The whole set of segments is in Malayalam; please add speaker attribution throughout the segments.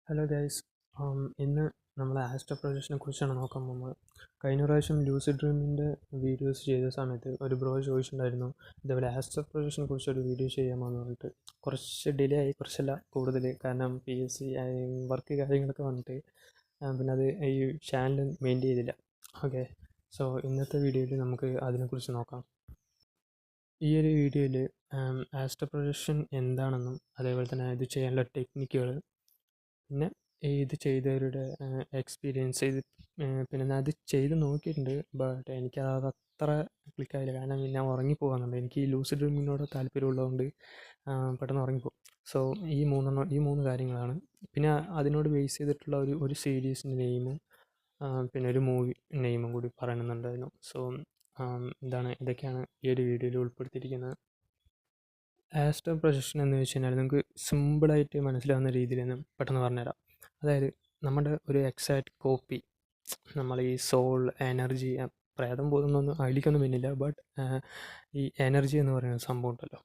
Speaker 1: Hello guys. ഇന്ന് നമ്മൾ ആസ്ട്രോ പ്രൊജക്ഷനെ കുറിച്ചാണ് നോക്കാൻ പോകുന്നത്. കഴിഞ്ഞ പ്രാവശ്യം ലൂസിഡ് ഡ്രീമിൻ്റെ വീഡിയോസ് ചെയ്ത സമയത്ത് ഒരു ബ്രോ ചോദിച്ചിട്ടുണ്ടായിരുന്നു ഇതേപോലെ ആസ്ട്രോ പ്രൊജക്ഷനെ കുറിച്ചൊരു വീഡിയോ ചെയ്യാമെന്ന് പറഞ്ഞിട്ട്. കുറച്ച് ഡിലേ ആയി, കുറച്ചല്ല കൂടുതൽ, കാരണം PSC വർക്ക് കാര്യങ്ങളൊക്കെ വന്നിട്ട് പിന്നെ അത് ഈ ചാനൽ മെയിൻറ്റെയിൻ ചെയ്തില്ല. ഓക്കെ, സോ ഇന്നത്തെ വീഡിയോയിൽ നമുക്ക് അതിനെക്കുറിച്ച് നോക്കാം. ഈ ഒരു വീഡിയോയിൽ ആസ്ട്രോ പ്രൊജക്ഷൻ എന്താണെന്നും അതേപോലെ തന്നെ ഇത് ചെയ്യാനുള്ള ടെക്നിക്കുകൾ, പിന്നെ ഇത് ചെയ്തവരുടെ എക്സ്പീരിയൻസ് ഇത്, പിന്നെ ഞാൻ അത് ചെയ്ത് നോക്കിയിട്ടുണ്ട്. ബട്ട് എനിക്കത് അത്ര ക്ലിക്കായില്ല, കാരണം ഞാൻ ഉറങ്ങിപ്പോകാറുണ്ട്. എനിക്ക് ഈ ലൂസിഡ് ഡ്രീമിങ്ങിനോട് താല്പര്യമുള്ളതുകൊണ്ട് പെട്ടെന്ന് ഉറങ്ങിപ്പോകും. സോ ഈ മൂന്ന് കാര്യങ്ങളാണ്. പിന്നെ അതിനോട് ബേസ് ചെയ്തിട്ടുള്ള ഒരു സീരീസിൻ്റെ നെയിമും പിന്നെ ഒരു മൂവി നെയിമും കൂടി പറയണമെന്നുണ്ടായിരുന്നു. സോ ഇതൊക്കെയാണ് ഈ ഒരു വീഡിയോയിൽ ഉൾപ്പെടുത്തിയിരിക്കുന്നത്. ആസ്ട്രോ പ്രൊജക്ഷൻ എന്ന് വെച്ച് കഴിഞ്ഞാൽ നമുക്ക് സിമ്പിളായിട്ട് മനസ്സിലാവുന്ന രീതിയിൽ ഞാൻ പെട്ടെന്ന് പറഞ്ഞുതരാം. അതായത് നമ്മുടെ ഒരു എക്സാക്റ്റ് കോപ്പി, നമ്മൾ ഈ സോൾ എനർജി, പ്രേതം പോകുന്നൊന്നും അതിലേക്കൊന്നും പിന്നില്ല, ബട്ട് ഈ എനർജി എന്ന് പറയുന്ന സംഭവം ഉണ്ടല്ലോ,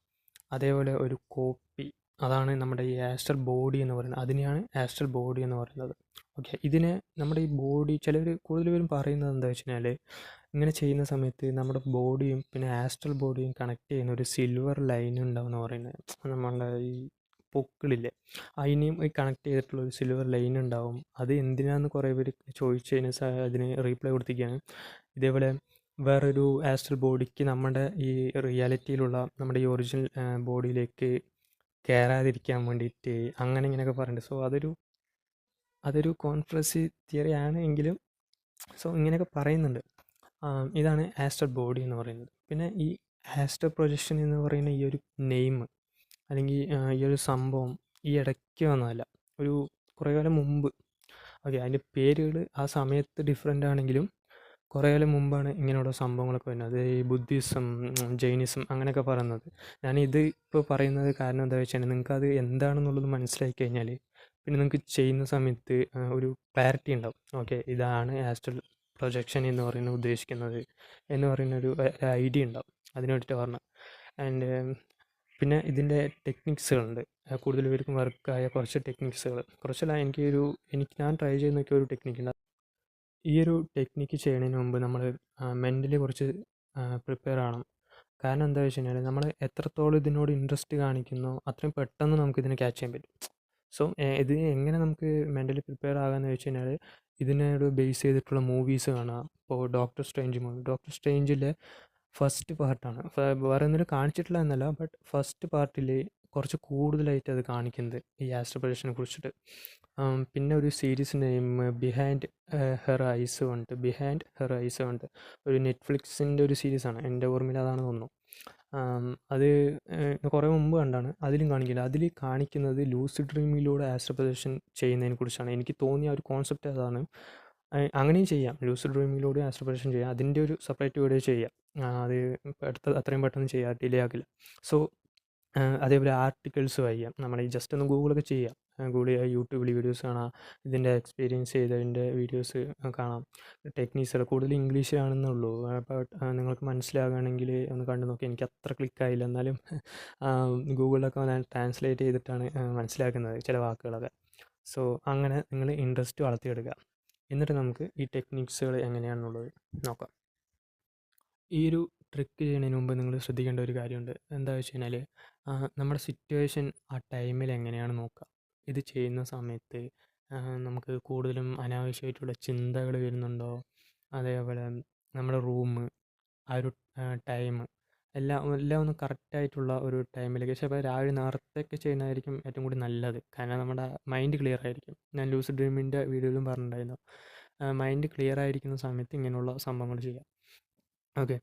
Speaker 1: അതേപോലെ ഒരു കോപ്പി, അതാണ് നമ്മുടെ ഈ ആസ്ട്രൽ ബോഡി എന്ന് പറയുന്നത്. അതിനെയാണ് ആസ്ട്രൽ ബോഡി എന്ന് പറയുന്നത്. ഓക്കെ, ഇതിനെ നമ്മുടെ ഈ ബോഡി, ചിലർ കൂടുതൽ പേരും പറയുന്നത് എന്താ വെച്ച് കഴിഞ്ഞാൽ, ഇങ്ങനെ ചെയ്യുന്ന സമയത്ത് നമ്മുടെ ബോഡിയും പിന്നെ ആസ്ട്രൽ ബോഡിയും കണക്ട് ചെയ്യുന്ന ഒരു സിൽവർ ലൈൻ ഉണ്ടാവും എന്ന് പറയുന്നത്. നമ്മളുടെ ഈ പൊക്കിളില്ലേ, അതിനെയും ഈ കണക്ട് ചെയ്തിട്ടുള്ള ഒരു സിൽവർ ലൈൻ ഉണ്ടാവും. അത് എന്തിനാന്ന് കുറേ പേര് ചോദിച്ചതിന് അതിന് റീപ്ലൈ കൊടുത്തിരിക്കുകയാണ്. ഇതേപോലെ വേറൊരു ആസ്ട്രൽ ബോഡിക്ക് നമ്മുടെ ഈ റിയാലിറ്റിയിലുള്ള നമ്മുടെ ഈ ഒറിജിനൽ ബോഡിയിലേക്ക് കയറാതിരിക്കാൻ വേണ്ടിയിട്ട് അങ്ങനെ ഇങ്ങനെയൊക്കെ പറയുന്നുണ്ട്. സോ അതൊരു കോൺസ്പിറസി തിയറി ആണ് എങ്കിലും, സോ ഇങ്ങനെയൊക്കെ പറയുന്നുണ്ട്. ഇതാണ് ആസ്ട്രൽ ബോഡി എന്ന് പറയുന്നത്. പിന്നെ ഈ ആസ്ട്രൽ പ്രൊജക്ഷൻ എന്ന് പറയുന്ന ഈ ഒരു നെയിം, അല്ലെങ്കിൽ ഈ ഒരു സംഭവം ഈ ഇടയ്ക്ക് വന്നതല്ല, ഒരു കുറേ കാലം മുമ്പ്. ഓക്കെ, അതിൻ്റെ പേരുകൾ ആ സമയത്ത് ഡിഫറെൻ്റ് ആണെങ്കിലും കുറേ കാലം മുമ്പാണ് ഇങ്ങനെയുള്ള സംഭവങ്ങളൊക്കെ വരുന്നത്. അത് ഈ ബുദ്ധിസം, ജൈനിസം അങ്ങനെയൊക്കെ പറയുന്നത്. ഞാനിത് ഇപ്പോൾ പറയുന്നത് കാരണം എന്താ വെച്ചാൽ, നിങ്ങൾക്കത് എന്താണെന്നുള്ളത് മനസ്സിലാക്കി കഴിഞ്ഞാൽ പിന്നെ നിങ്ങൾക്ക് ചെയ്യുന്ന സമയത്ത് ഒരു ക്ലാരിറ്റി ഉണ്ടാവും. ഓക്കെ, ഇതാണ് ആസ്ട്രൽ പ്രൊജക്ഷൻ എന്ന് പറയുന്നത് ഉദ്ദേശിക്കുന്നത് എന്ന് പറയുന്നൊരു ഐഡിയ ഉണ്ടാവും. അതിന് വേണ്ടിയിട്ട് പറഞ്ഞത്. ആൻഡ് പിന്നെ ഇതിൻ്റെ ടെക്നിക്സുകളുണ്ട്. കൂടുതൽ പേർക്കും വർക്കായ കുറച്ച് ടെക്നിക്സുകൾ, കുറച്ചല്ല, എനിക്ക് ഞാൻ ട്രൈ ചെയ്ത് നോക്കിയ ഒരു ടെക്നിക്കുണ്ട്. ഈ ഒരു ടെക്നിക്ക് ചെയ്യുന്നതിന് മുമ്പ് നമ്മൾ മെൻ്റലി കുറച്ച് പ്രിപ്പയർ ആവണം. കാരണം എന്താ വെച്ച് കഴിഞ്ഞാൽ, നമ്മൾ എത്രത്തോളം ഇതിനോട് ഇൻട്രസ്റ്റ് കാണിക്കുന്നോ അത്രയും പെട്ടെന്ന് നമുക്കിതിനെ ക്യാച്ച് ചെയ്യാൻ പറ്റും. സോ ഇത് എങ്ങനെ നമുക്ക് മെൻ്റലി പ്രിപ്പയർ ആകാമെന്ന് വെച്ച് കഴിഞ്ഞാൽ, ഇതിനോട് ബേസ് ചെയ്തിട്ടുള്ള മൂവീസ് കാണാം. ഇപ്പോൾ ഡോക്ടർ സ്ട്രേഞ്ചിലെ ഫസ്റ്റ് പാർട്ടാണ്, വേറെ ഒന്നിനും കാണിച്ചിട്ടില്ല എന്നല്ല, ബട്ട് ഫസ്റ്റ് പാർട്ടിൽ കുറച്ച് കൂടുതലായിട്ട് അത് കാണിക്കുന്നത് ഈ ആസ്ട്രൽ പ്രൊജക്ഷനെ കുറിച്ചിട്ട്. പിന്നെ ഒരു series name behind her ice ഉണ്ട്. ഒരു നെറ്റ്ഫ്ലിക്സിൻ്റെ ഒരു സീരീസാണ്, എൻ്റെ ഓർമ്മയിൽ അതാണ് തോന്നുന്നു. അത് കുറേ മുമ്പ് കണ്ടാണ്. അതിലും കാണിക്കുന്നത്, അതിൽ കാണിക്കുന്നത് ലൂസിഡ് ഡ്രീമിലൂടെ ആസ്ട്രൽ പ്രൊജക്ഷൻ ചെയ്യുന്നതിനെ കുറിച്ചാണ്. എനിക്ക് തോന്നിയ ഒരു കോൺസെപ്റ്റ് അതാണ്. അങ്ങനെയും ചെയ്യാം, ലൂസിഡ് ഡ്രീമിലൂടെ ആസ്ട്രൽ പ്രൊജക്ഷൻ ചെയ്യാം. അതിൻ്റെ ഒരു സെപ്പറേറ്റ് വീഡിയോ ചെയ്യാം. അത് അത്രയും പെട്ടെന്ന് ചെയ്യാം, ഡിലേ ആക്കില്ല. സോ അതേപോലെ ആർട്ടിക്കിൾസ് വായിക്കാം. നമ്മൾ ഈ ജസ്റ്റ് ഒന്ന് ഗൂഗിളൊക്കെ ചെയ്യാം. ഗൂഗിൾ ചെയ്യുക, യൂട്യൂബിൽ വീഡിയോസ് കാണാം, ഇതിൻ്റെ എക്സ്പീരിയൻസ് ചെയ്തതിൻ്റെ വീഡിയോസ് കാണാം. ടെക്നീക്സുകൾ കൂടുതൽ ഇംഗ്ലീഷിലാണെന്നുള്ളൂ, ബട്ട് നിങ്ങൾക്ക് മനസ്സിലാകുകയാണെങ്കിൽ ഒന്ന് കണ്ടു നോക്കി. എനിക്ക് അത്ര ക്ലിക്കായില്ല, എന്നാലും ഗൂഗിളിലൊക്കെ ഞാൻ ട്രാൻസ്ലേറ്റ് ചെയ്തിട്ടാണ് മനസ്സിലാക്കുന്നത് ചില വാക്കുകളൊക്കെ. സോ അങ്ങനെ നിങ്ങൾ ഇൻട്രസ്റ്റ് വളർത്തിയെടുക്കുക. എന്നിട്ട് നമുക്ക് ഈ ടെക്നിക്സുകൾ എങ്ങനെയാണെന്നുള്ളത് നോക്കാം. ഈ ഒരു ട്രിക്ക് ചെയ്യുന്നതിന് മുമ്പ് നിങ്ങൾ ശ്രദ്ധിക്കേണ്ട ഒരു കാര്യമുണ്ട്. എന്താ വെച്ച് കഴിഞ്ഞാൽ, നമ്മുടെ സിറ്റുവേഷൻ ആ ടൈമിൽ എങ്ങനെയാണ് നോക്കുക. ഇത് ചെയ്യുന്ന സമയത്ത് നമുക്ക് കൂടുതലും അനാവശ്യമായിട്ടുള്ള ചിന്തകൾ വരുന്നുണ്ടോ, അതേപോലെ നമ്മുടെ റൂം, ആ ഒരു ടൈം, എല്ലാം ഒന്ന് കറക്റ്റായിട്ടുള്ള ഒരു ടൈമിലേക്ക്. പക്ഷേ ഇപ്പോൾ രാവിലെ നേരത്തെയൊക്കെ ചെയ്യുന്നതായിരിക്കും ഏറ്റവും കൂടി നല്ലത്, കാരണം നമ്മുടെ മൈൻഡ് ക്ലിയർ ആയിരിക്കും. ഞാൻ ലൂസിഡ് ഡ്രീമിൻ്റെ വീഡിയോയിലും പറഞ്ഞിട്ടുണ്ടായിരുന്നു, മൈൻഡ് ക്ലിയർ ആയിരിക്കുന്ന സമയത്ത് ഇങ്ങനെയുള്ള സംഭവങ്ങൾ ചെയ്യാം. ഓക്കെ,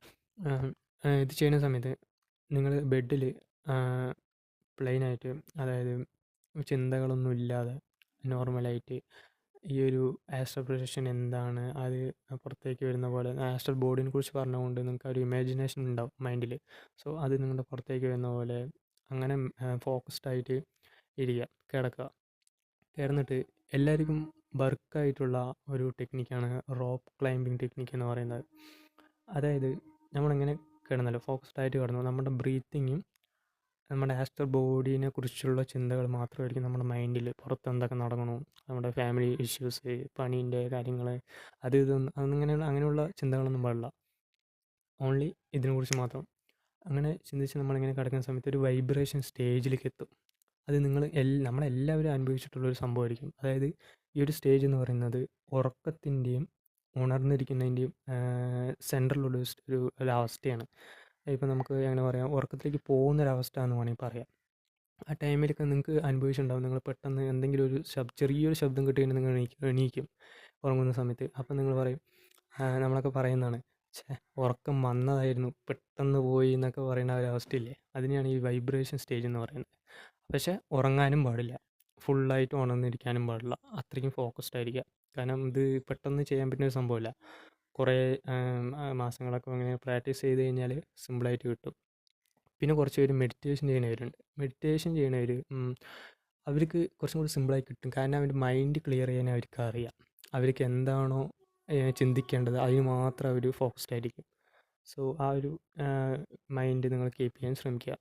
Speaker 1: ഇത് ചെയ്യുന്ന സമയത്ത് നിങ്ങൾ ബെഡിൽ പ്ലെയിനായിട്ട്, അതായത് ചിന്തകളൊന്നും ഇല്ലാതെ നോർമലായിട്ട് ഈ ഒരു ആസ്ട്രൽ പ്രൊജക്ഷൻ എന്താണ്, അത് പുറത്തേക്ക് വരുന്ന പോലെ ആസ്ട്രൽ ബോഡിനെ കുറിച്ച് പറഞ്ഞുകൊണ്ട് നിങ്ങൾക്ക് ഒരു ഇമാജിനേഷൻ ഉണ്ടാവും മൈൻഡിൽ. സോ അത് നിങ്ങളുടെ പുറത്തേക്ക് വരുന്ന പോലെ അങ്ങനെ ഫോക്കസ്ഡ് ആയിട്ട് ഇരിക്കുക, കിടന്നിട്ട് എല്ലാവർക്കും വർക്കായിട്ടുള്ള ഒരു ടെക്നിക്കാണ് റോപ്പ് ക്ലൈമ്പിംഗ് ടെക്നിക്ക് എന്ന് പറയുന്നത്. അതായത് നമ്മളിങ്ങനെ കിടന്നല്ലോ, ഫോക്കസ്ഡ് ആയിട്ട് കിടന്നു, നമ്മുടെ ബ്രീത്തിങ്ങും നമ്മുടെ ആസ്ട്രൽ ബോഡീനെ കുറിച്ചുള്ള ചിന്തകൾ മാത്രമായിരിക്കും നമ്മുടെ മൈൻഡിൽ. പുറത്ത് എന്തൊക്കെ നടക്കണു, നമ്മുടെ ഫാമിലി ഇഷ്യൂസ്, പണീൻ്റെ കാര്യങ്ങൾ, അത് ഇതൊന്നും അങ്ങനെയുള്ള ചിന്തകളൊന്നും പാടില്ല. ഓൺലി ഇതിനെക്കുറിച്ച് മാത്രം. അങ്ങനെ ചിന്തിച്ച് നമ്മളിങ്ങനെ കിടക്കുന്ന സമയത്ത് ഒരു വൈബ്രേഷൻ സ്റ്റേജിലേക്ക് എത്തും. അത് നമ്മളെല്ലാവരും അനുഭവിച്ചിട്ടുള്ളൊരു സംഭവമായിരിക്കും. അതായത് ഈ ഒരു സ്റ്റേജ് എന്ന് പറയുന്നത് ഉറക്കത്തിൻ്റെയും ഉണർന്നിരിക്കുന്നതിൻ്റെയും സെൻറ്ററിലുള്ള ഒരു അവസ്ഥയാണ്. ഇപ്പം നമുക്ക് എങ്ങനെ പറയാം, ഉറക്കത്തിലേക്ക് പോകുന്നൊരവസ്ഥ എന്ന് വേണമെങ്കിൽ പറയാം. ആ ടൈമിലൊക്കെ നിങ്ങൾക്ക് അനുഭവിച്ചിട്ടുണ്ടാവും. നിങ്ങൾ പെട്ടെന്ന് എന്തെങ്കിലും ഒരു ചെറിയൊരു ശബ്ദം കിട്ടിക്കഴിഞ്ഞാൽ നിങ്ങൾ എണീക്കും ഉറങ്ങുന്ന സമയത്ത്. അപ്പം നിങ്ങൾ പറയും, നമ്മളൊക്കെ പറയുന്നതാണ്, ഉറക്കം വന്നതായിരുന്നു പെട്ടെന്ന് പോയി എന്നൊക്കെ പറയുന്ന ഒരവസ്ഥയില്ലേ, അതിനെയാണ് ഈ വൈബ്രേഷൻ സ്റ്റേജ് എന്ന് പറയുന്നത്. പക്ഷേ ഉറങ്ങാനും പാടില്ല, ഫുള്ളായിട്ട് ഉണർന്നിരിക്കാനും പാടില്ല, അത്രയ്ക്കും ഫോക്കസ്ഡ് ആയിരിക്കുക. കാരണം ഇത് പെട്ടെന്ന് ചെയ്യാൻ പറ്റുന്ന ഒരു സംഭവമല്ല. കുറേ മാസങ്ങളൊക്കെ അങ്ങനെ പ്രാക്ടീസ് ചെയ്ത് കഴിഞ്ഞാൽ സിമ്പിളായിട്ട് കിട്ടും. പിന്നെ കുറച്ച് പേര് മെഡിറ്റേഷൻ ചെയ്യുന്നവരുണ്ട്. മെഡിറ്റേഷൻ ചെയ്യണവർ അവർക്ക് കുറച്ചും കൂടി സിമ്പിളായി കിട്ടും. കാരണം അവരുടെ മൈൻഡ് ക്ലിയർ ചെയ്യാൻ അവർക്ക് അറിയാം. അവർക്ക് എന്താണോ ചിന്തിക്കേണ്ടത് അതിന് മാത്രം അവർ ഫോക്കസ്ഡ് ആയിരിക്കും. സോ ആ ഒരു മൈൻഡ് നിങ്ങൾ കീപ്പ് ചെയ്യാൻ ശ്രമിക്കുക.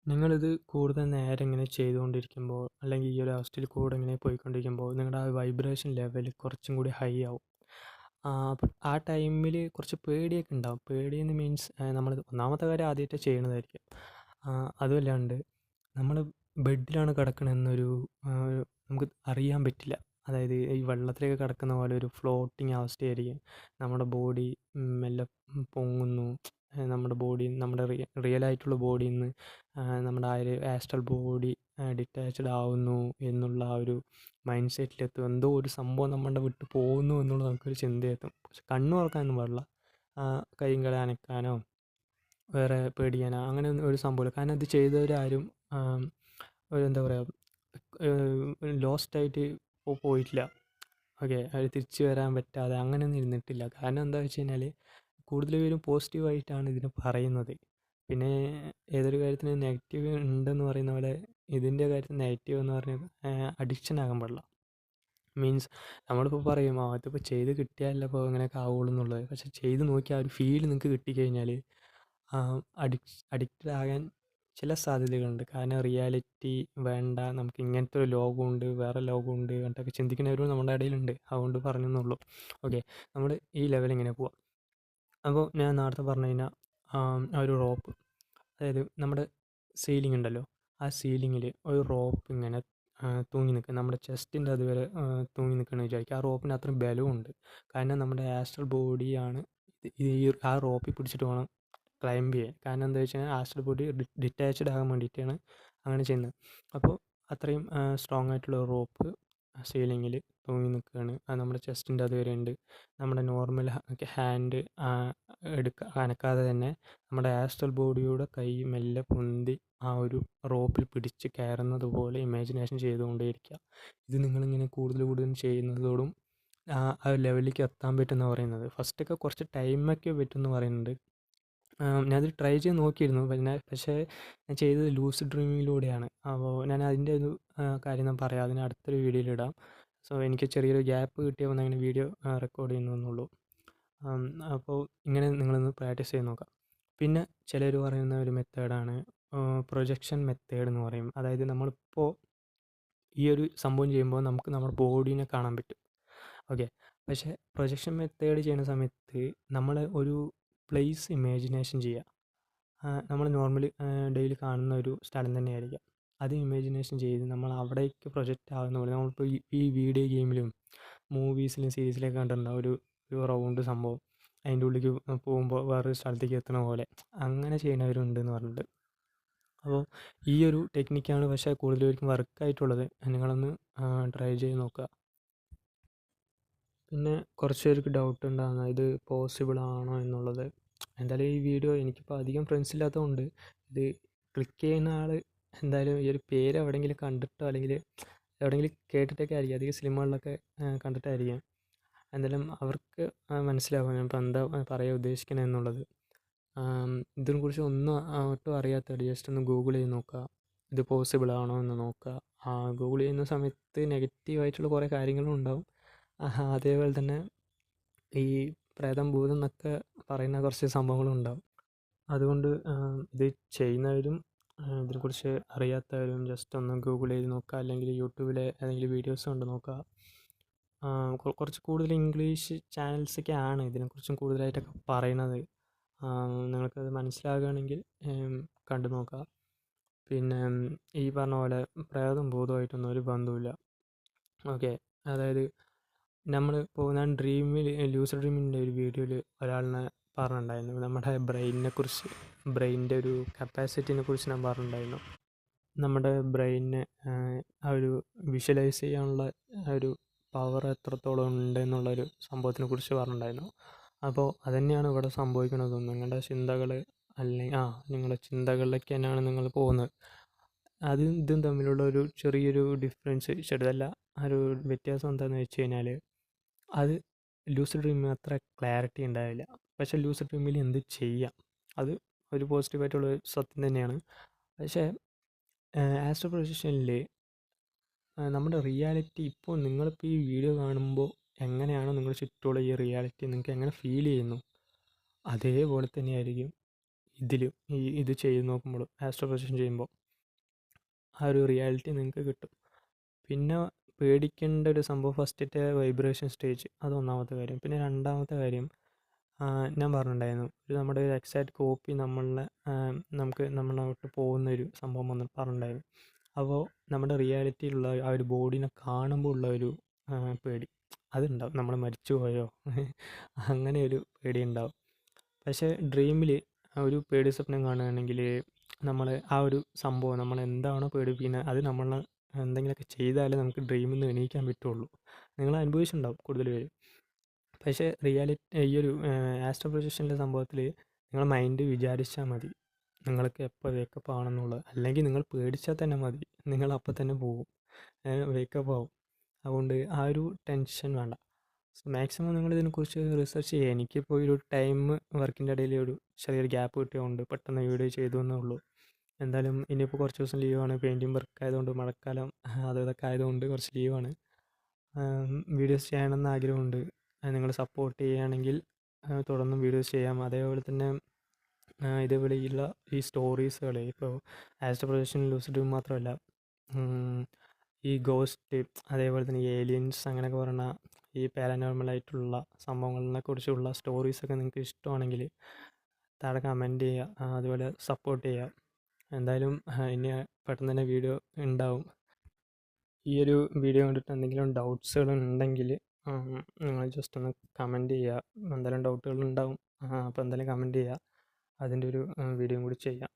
Speaker 1: നിങ്ങളിത് കൂടുതൽ നേരം ഇങ്ങനെ ചെയ്തുകൊണ്ടിരിക്കുമ്പോൾ, അല്ലെങ്കിൽ ഈ ഒരു അവസ്ഥയിൽ കൂടെ ഇങ്ങനെ പോയിക്കൊണ്ടിരിക്കുമ്പോൾ നിങ്ങളുടെ ആ വൈബ്രേഷൻ ലെവൽ കുറച്ചും കൂടി ഹൈ ആവും. അപ്പം ആ ടൈമിൽ കുറച്ച് പേടിയൊക്കെ ഉണ്ടാവും. പേടിയെന്ന് മീൻസ് നമ്മൾ ഒന്നാമത്തെ കാര്യം ആദ്യമായിട്ട് ചെയ്യണതായിരിക്കും. അതുമല്ലാണ്ട് നമ്മൾ ബെഡിലാണ് കിടക്കണമെന്നൊരു നമുക്ക് അറിയാൻ പറ്റില്ല. അതായത് ഈ വെള്ളത്തിലേക്ക് കിടക്കുന്ന പോലെ ഒരു ഫ്ലോട്ടിങ് അവസ്ഥയായിരിക്കും. നമ്മുടെ ബോഡി മെല്ലെ പൊങ്ങുന്നു. നമ്മുടെ ബോഡി നമ്മുടെ റിയൽ ആയിട്ടുള്ള ബോഡിയിൽ നിന്ന് നമ്മുടെ ആ ഒരു ആസ്ട്രൽ ബോഡി ഡിറ്റാച്ച്ഡ് ആവുന്നു എന്നുള്ള ആ ഒരു മൈൻഡ് സെറ്റിലെത്തും. എന്തോ ഒരു സംഭവം നമ്മുടെ വിട്ട് പോകുന്നു എന്നുള്ള നമുക്കൊരു ചിന്തയെത്തും. പക്ഷെ കണ്ണു തുറക്കാനൊന്നും പാടില്ല. കൈയും കാലും അനക്കാനോ വേറെ പേടിക്കാനോ അങ്ങനെ ഒന്നും ഒരു സംഭവമില്ല. കാരണം ഇത് ചെയ്തവരാരും ഒരു എന്താ പറയുക, ലോസ്റ്റായിട്ട് പോയിട്ടില്ല. ഓക്കെ, അവർ തിരിച്ചു വരാൻ പറ്റാതെ അങ്ങനെയൊന്നും ഇരുന്നിട്ടില്ല. കാരണം എന്താ വെച്ച് കഴിഞ്ഞാൽ കൂടുതൽ പേരും പോസിറ്റീവായിട്ടാണ് ഇതിനെ പറയുന്നത്. പിന്നെ ഏതൊരു കാര്യത്തിന് നെഗറ്റീവ് ഉണ്ടെന്ന് പറയുന്ന പോലെ ഇതിൻ്റെ കാര്യത്തിൽ നെഗറ്റീവ് എന്ന് പറഞ്ഞാൽ അഡിക്ഷൻ ആകാൻ പാടില്ല. മീൻസ് നമ്മളിപ്പോൾ പറയും, ഇതിപ്പോൾ ചെയ്ത് കിട്ടിയാലല്ലോ ഇപ്പോൾ ഇങ്ങനെയൊക്കെ ആവുള്ളൂ എന്നുള്ളത്. പക്ഷെ ചെയ്ത് നോക്കി ആ ഒരു ഫീൽ നിങ്ങൾക്ക് കിട്ടിക്കഴിഞ്ഞാൽ അഡിക്റ്റഡ് ആകാൻ ചില സാധ്യതകളുണ്ട്. കാരണം റിയാലിറ്റി വേണ്ട, നമുക്ക് ഇങ്ങനത്തെ ഒരു ലോകമുണ്ട്, വേറെ ലോകമുണ്ട് എന്നിട്ടൊക്കെ ചിന്തിക്കുന്നവരും നമ്മുടെ ഇടയിലുണ്ട്. അതുകൊണ്ട് പറഞ്ഞെന്നുള്ളൂ. ഓക്കെ, നമ്മൾ ഈ ലെവൽ ഇങ്ങനെ പോവാം. അപ്പോൾ ഞാൻ നേരത്തെ പറഞ്ഞു കഴിഞ്ഞാൽ ആ ഒരു റോപ്പ്, അതായത് നമ്മുടെ സീലിംഗ് ഉണ്ടല്ലോ, ആ സീലിങ്ങിൽ ഒരു റോപ്പ് ഇങ്ങനെ തൂങ്ങി നിൽക്കുക. നമ്മുടെ ചെസ്റ്റിൻ്റെ അതുവരെ തൂങ്ങി നിൽക്കണമെന്ന് വിചാരിക്കുക. ആ റോപ്പിന് അത്രയും ബലമുണ്ട്. കാരണം നമ്മുടെ ആസ്ട്രൽ ബോഡിയാണ് ഈ ആ റോപ്പിൽ പിടിച്ചിട്ട് വേണം ക്ലൈംബ് ചെയ്യാൻ. കാരണം എന്താ വെച്ച് കഴിഞ്ഞാൽ ആസ്ട്രൽ ബോഡി ഡിറ്റാച്ച്ഡ് ആകാൻ വേണ്ടിയിട്ടാണ് അങ്ങനെ ചെയ്യുന്നത്. അപ്പോൾ അത്രയും സ്ട്രോങ് ആയിട്ടുള്ള റോപ്പ് സീലിങ്ങിൽ തൂങ്ങി നിൽക്കുകയാണ്. അത് നമ്മുടെ ചെസ്റ്റിൻ്റെ അതുവരെ ഉണ്ട്. നമ്മുടെ നോർമൽ ഹാൻഡ് അനക്കാതെ തന്നെ നമ്മുടെ ആസ്ട്രൽ ബോഡിയുടെ കൈ മെല്ലെ പൊന്തി ആ ഒരു റോപ്പിൽ പിടിച്ച് കയറുന്നത് പോലെ ഇമാജിനേഷൻ ചെയ്തുകൊണ്ടേയിരിക്കുക. ഇത് നിങ്ങളിങ്ങനെ കൂടുതൽ ചെയ്യുന്നതോടും ആ ലെവലിലേക്ക് എത്താൻ പറ്റുമെന്ന് പറയുന്നത്. ഫസ്റ്റൊക്കെ കുറച്ച് ടൈമൊക്കെ പറ്റുമെന്ന് പറയുന്നുണ്ട്. ഞാനത് ട്രൈ ചെയ്ത് നോക്കിയിരുന്നു. പക്ഷേ ഞാൻ ചെയ്തത് ലൂസിഡ് ഡ്രീമിങ്ങിലൂടെയാണ്. അപ്പോൾ ഞാൻ അതിൻ്റെ ഒരു കാര്യം ഞാൻ പറയാം, അതിന് അടുത്തൊരു വീഡിയോയിലിടാം. സോ എനിക്ക് ചെറിയൊരു ഗ്യാപ്പ് കിട്ടിയപ്പോൾ അങ്ങനെ വീഡിയോ റെക്കോർഡ് ചെയ്യുന്നതെന്നുള്ളൂ. അപ്പോൾ ഇങ്ങനെ നിങ്ങളൊന്ന് പ്രാക്ടീസ് ചെയ്ത് നോക്കാം. പിന്നെ ചിലർ പറയുന്ന ഒരു മെത്തേഡാണ് പ്രൊജക്ഷൻ മെത്തേഡ് എന്ന് പറയും. അതായത് നമ്മളിപ്പോൾ ഈ ഒരു സംഭവം ചെയ്യുമ്പോൾ നമുക്ക് നമ്മുടെ ബോഡീനെ കാണാൻ പറ്റും. ഓക്കെ, പക്ഷേ പ്രൊജക്ഷൻ മെത്തേഡ് ചെയ്യുന്ന സമയത്ത് നമ്മൾ ഒരു പ്ലേസ് ഇമാജിനേഷൻ ചെയ്യുക. നമ്മൾ നോർമലി ഡെയിലി കാണുന്ന ഒരു സ്ഥലം തന്നെയായിരിക്കാം. അത് ഇമാജിനേഷൻ ചെയ്ത് നമ്മൾ അവിടേക്ക് പ്രൊജക്റ്റ് ആകുന്ന പോലെ, നമ്മളിപ്പോൾ ഈ വീഡിയോ ഗെയിമിലും മൂവീസിലും സീരീസിലൊക്കെ കണ്ടിട്ടുണ്ടാവും ഒരു റൗണ്ട് സംഭവം, അതിൻ്റെ ഉള്ളിലേക്ക് പോകുമ്പോൾ വേറൊരു സ്ഥലത്തേക്ക് എത്തുന്ന പോലെ അങ്ങനെ ചെയ്യുന്നവരുണ്ടെന്ന് പറഞ്ഞിട്ട്. അപ്പോൾ ഈ ഒരു ടെക്നിക്കാണ് പക്ഷേ കൂടുതൽ പേർക്കും വർക്കായിട്ടുള്ളത്. നിങ്ങളൊന്ന് ട്രൈ ചെയ്ത് നോക്കുക. പിന്നെ കുറച്ച് പേർക്ക് ഡൗട്ട് ഉണ്ടാകുന്ന ഇത് പോസിബിൾ ആണോ എന്നുള്ളത്. എന്തായാലും ഈ വീഡിയോ എനിക്കിപ്പോൾ അധികം ഫ്രണ്ട്സ് ഇല്ലാത്തതുകൊണ്ട് ഇത് ക്ലിക്ക് ചെയ്യുന്ന ആൾ എന്തായാലും ഈ ഒരു പേര് എവിടെയെങ്കിലും കണ്ടിട്ടോ അല്ലെങ്കിൽ എവിടെയെങ്കിലും കേട്ടിട്ടൊക്കെ ആയിരിക്കും. അധികം സിനിമകളിലൊക്കെ കണ്ടിട്ടായിരിക്കും. എന്തായാലും അവർക്ക് മനസ്സിലാവും ഞാൻ ഇപ്പോൾ എന്താ പറയാൻ ഉദ്ദേശിക്കുന്നത് എന്നുള്ളത്. ഇതിനെക്കുറിച്ച് ഒട്ടും അറിയാത്തവർ ജസ്റ്റ് ഒന്ന് ഗൂഗിൾ ചെയ്ത് നോക്കുക, ഇത് പോസിബിൾ ആണോ എന്ന് നോക്കുക. ഗൂഗിൾ ചെയ്യുന്ന സമയത്ത് നെഗറ്റീവായിട്ടുള്ള കുറേ കാര്യങ്ങളും ഉണ്ടാവും. അതേപോലെ തന്നെ ഈ പ്രേതം ഭൂതം എന്നൊക്കെ പറയുന്ന കുറച്ച് സംഭവങ്ങളും ഉണ്ടാവും. അതുകൊണ്ട് ഇത് ചെയ്യുന്നവരും ഇതിനെക്കുറിച്ച് അറിയാത്തവരും ജസ്റ്റ് ഒന്ന് ഗൂഗിൾ ചെയ്ത് നോക്കുക, അല്ലെങ്കിൽ യൂട്യൂബിലെ ഏതെങ്കിലും വീഡിയോസ് കണ്ട് നോക്കുക. കുറച്ച് കൂടുതൽ ഇംഗ്ലീഷ് ചാനൽസൊക്കെ ആണ് ഇതിനെക്കുറിച്ചും കൂടുതലായിട്ടൊക്കെ പറയണത്. നിങ്ങൾക്കത് മനസ്സിലാകുകയാണെങ്കിൽ കണ്ടു നോക്കുക. പിന്നെ ഈ പറഞ്ഞ പോലെ പ്രേതം ഭൂതമായിട്ടൊന്നും ഒരു ബന്ധവുമില്ല. ഓക്കെ, അതായത് നമ്മളിപ്പോൾ ഞാൻ ലൂസിഡ് ഡ്രീമിൻ്റെ ഒരു വീഡിയോയിൽ ഒരാളിനെ പറഞ്ഞിട്ടുണ്ടായിരുന്നു, നമ്മുടെ ബ്രെയിനിൻ്റെ ഒരു കപ്പാസിറ്റിനെ കുറിച്ച് ഞാൻ പറഞ്ഞിട്ടുണ്ടായിരുന്നു. നമ്മുടെ ബ്രെയിനിനെ ആ ഒരു വിഷ്വലൈസ് ചെയ്യാനുള്ള ഒരു പവർ എത്രത്തോളം ഉണ്ട് എന്നുള്ളൊരു സംഭവത്തിനെ കുറിച്ച് പറഞ്ഞിട്ടുണ്ടായിരുന്നു. അപ്പോൾ അതുതന്നെയാണ് ഇവിടെ സംഭവിക്കുന്നതും. നിങ്ങളുടെ ചിന്തകൾ നിങ്ങളുടെ ചിന്തകളിലേക്ക് തന്നെയാണ് നിങ്ങൾ പോകുന്നത്. അതും ഇതും തമ്മിലുള്ള ഒരു ചെറിയൊരു ഡിഫറൻസ്, ചെറുതല്ല, ആ ഒരു വ്യത്യാസം എന്താണെന്ന് വെച്ച് കഴിഞ്ഞാൽ, അത് ലൂസിഡ് ഡ്രീമിന് അത്ര ക്ലാരിറ്റി ഉണ്ടാവില്ല. പക്ഷേ ലൂസിഡ് ഡ്രീമിൽ എന്ത് ചെയ്യാം, അത് ഒരു പോസിറ്റീവായിട്ടുള്ള സത്യം തന്നെയാണ്. പക്ഷേ ആസ്ട്രോ പ്രൊജക്ഷനിൽ നമ്മുടെ റിയാലിറ്റി ഇപ്പോൾ നിങ്ങളിപ്പോൾ ഈ വീഡിയോ കാണുമ്പോൾ എങ്ങനെയാണോ നിങ്ങളുടെ ചുറ്റുമുള്ള ഈ റിയാലിറ്റി നിങ്ങൾക്ക് എങ്ങനെ ഫീൽ ചെയ്യുന്നു, അതേപോലെ തന്നെയായിരിക്കും ഇത് ചെയ്ത് നോക്കുമ്പോൾ, ആസ്ട്രോ പ്രൊജക്ഷൻ ചെയ്യുമ്പോൾ ആ ഒരു റിയാലിറ്റി നിങ്ങൾക്ക് കിട്ടും. പിന്നെ പേടിക്കേണ്ട ഒരു സംഭവം ഫസ്റ്റത്തെ വൈബ്രേഷൻ സ്റ്റേജ്, അത് ഒന്നാമത്തെ കാര്യം. പിന്നെ രണ്ടാമത്തെ കാര്യം, ഞാൻ പറഞ്ഞിട്ടുണ്ടായിരുന്നു, നമ്മുടെ ഒരു എക്സാക്റ്റ് കോപ്പി നമ്മളോട്ട് പോകുന്നൊരു സംഭവം പറഞ്ഞിട്ടുണ്ടായിരുന്നു. അപ്പോൾ നമ്മുടെ റിയാലിറ്റിയിലുള്ള ആ ഒരു ബോഡീനെ കാണുമ്പോൾ ഉള്ള ഒരു പേടി അതുണ്ടാവും. നമ്മൾ മരിച്ചു പോയോ അങ്ങനെ ഒരു പേടി ഉണ്ടാവും. പക്ഷേ ഡ്രീമിൽ ഒരു പേടി സ്വപ്നം കാണുകയാണെങ്കിൽ നമ്മൾ ആ ഒരു സംഭവം നമ്മൾ എന്താണോ പേടിപ്പിക്കുന്നത് അത് നമ്മളെ എന്തെങ്കിലുമൊക്കെ ചെയ്താലേ നമുക്ക് ഡ്രീമിൽ നിന്ന് എണീക്കാൻ പറ്റുള്ളൂ. നിങ്ങൾ അനുഭവിച്ചിട്ടുണ്ടാവും കൂടുതൽ പേര്. പക്ഷേ ഈ ഒരു ആസ്ട്രോ പ്രൊജക്ഷൻ്റെ സംഭവത്തിൽ നിങ്ങൾ മൈൻഡ് വിചാരിച്ചാൽ മതി നിങ്ങൾക്ക് എപ്പോൾ വേക്കപ്പ് ആണെന്നുള്ളത്. അല്ലെങ്കിൽ നിങ്ങൾ പേടിച്ചാൽ തന്നെ മതി, നിങ്ങൾ അപ്പം തന്നെ പോകും, വേക്കപ്പ് ആവും. അതുകൊണ്ട് ആ ഒരു ടെൻഷൻ വേണ്ട. മാക്സിമം നിങ്ങൾ ഇതിനെക്കുറിച്ച് റിസർച്ച് ചെയ്യുക. എനിക്കിപ്പോൾ ഒരു ടൈം വർക്കിൻ്റെ ഇടയിൽ ഒരു ചെറിയൊരു ഗ്യാപ്പ് കിട്ടിയതുകൊണ്ട് പെട്ടെന്ന് വീഡിയോ ചെയ്തു എന്നേ ഉള്ളൂ. എന്തായാലും ഇനിയിപ്പോൾ കുറച്ച് ദിവസം ലീവാണ്, പെയിൻറ്റിങ് വർക്ക് ആയതുകൊണ്ട്, മഴക്കാലം ഇതൊക്കെ ആയതുകൊണ്ട് കുറച്ച് ലീവാണ്. വീഡിയോസ് ചെയ്യണമെന്ന് ആഗ്രഹമുണ്ട്. നിങ്ങൾ സപ്പോർട്ട് ചെയ്യുകയാണെങ്കിൽ തുടർന്നും വീഡിയോസ് ചെയ്യാം. അതേപോലെ തന്നെ ഇതേപോലെയുള്ള ഈ സ്റ്റോറീസുകൾ ഇപ്പോൾ ആസ്ട്രോ പ്രൊജക്ഷൻ ലൂസിഡ് ഡ്രീം മാത്രമല്ല, ഈ ഗോസ്റ്റ്, അതേപോലെ തന്നെ ഏലിയൻസ് അങ്ങനെയൊക്കെ പറഞ്ഞ ഈ പാരനോർമലായിട്ടുള്ള സംഭവങ്ങളെ കുറിച്ചുള്ള സ്റ്റോറീസൊക്കെ നിങ്ങൾക്ക് ഇഷ്ടമാണെങ്കിൽ താഴെ കമൻറ്റ് ചെയ്യുക, അതുപോലെ സപ്പോർട്ട് ചെയ്യുക. എന്തായാലും ഇനി പെട്ടെന്ന് തന്നെ വീഡിയോ ഉണ്ടാവും. ഈ ഒരു വീഡിയോ കണ്ടിട്ട് എന്തെങ്കിലും ഡൗട്ട്സുകൾ ഉണ്ടെങ്കിൽ നിങ്ങൾ ജസ്റ്റ് ഒന്ന് കമൻറ്റ് ചെയ്യുക. എന്തായാലും ഡൗട്ടുകൾ ഉണ്ടാവും, അപ്പോൾ എന്തായാലും കമൻറ്റ് ചെയ്യുക. അതിൻ്റെ ഒരു വീഡിയോയും കൂടി ചെയ്യാം.